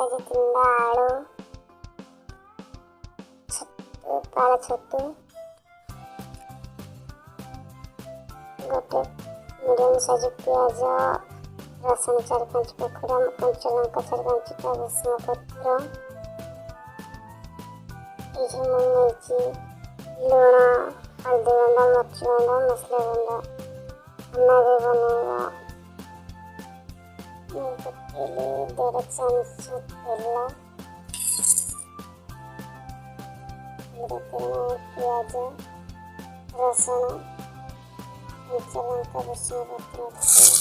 ପିଆଜ 3ଟା, ଆଳୁ, ଛତୁ, ପାଳ ଛତୁ, ଗୋଟେ ମିଡ଼ିୟମ୍ ସାଇଜ୍ ପିଆଜ, ରସୁଣ 4-5 ପାଖୁଡ଼ା, କଞ୍ଚା ଲଙ୍କା 4-5ଟା, ଭୃଷଙ୍ଗ ପତ୍ର, ଏଇଠି ମୁଁ ନେଇଛି ଲୁଣ, ହଳଦୀ ଗୁଣ୍ଡ, ମରିଚ ଗୁଣ୍ଡ, ମସଲା ଗୁଣ୍ଡ। ଆମେ ଏବେ ବନେଇବା। ମୁଁ ପକେଇଲି 1.5 ଚାମଚ ତେଲ, ପିଆଜ, ରସୁଣ, କଞ୍ଚା ଲଙ୍କା, ଭୃଷଙ୍ଗ ପତ୍ର ପକେଇବା।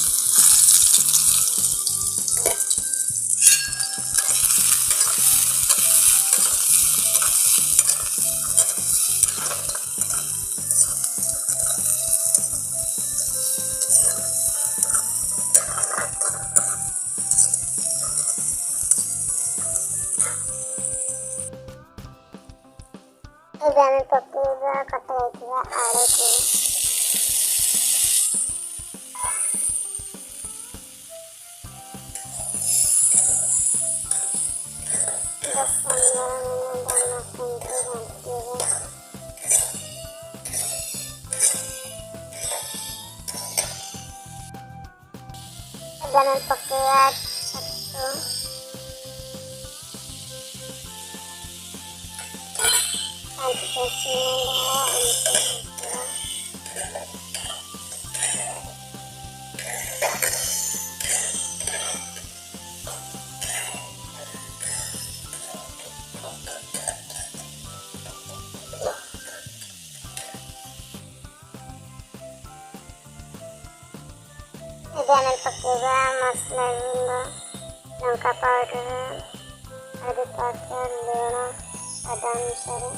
ଏବେ ଆମେ ପକେଇବା କଟା ଯାଇଥିବା ଆଳୁକୁ। ଏବେ ଆମେ ପକେଇବା ଛତୁ, ଏବେ ଆମେ ପକେଇବା ମସଲା ଗୁଣ୍ଡ, ଲଙ୍କା ପାଉଡ଼ର, ହଳଦୀ ପାଉଡ଼ର, ଲୁଣ ସ୍ୱାଦ ଅନୁସାରେ।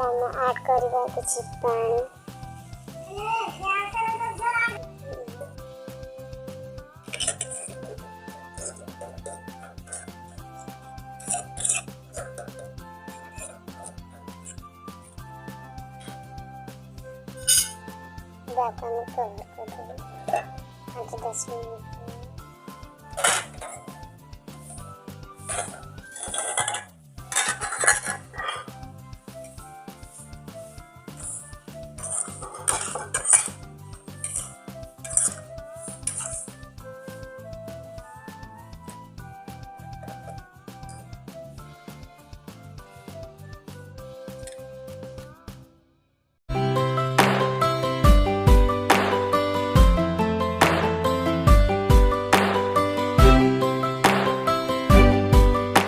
ଆମେ ଆଡ୍ କରିବା କିଛି ପାଣି। ଯାହାକୁ ଆମେ କଭର କରିଦେବୁ 5-10 ମିନିଟ୍।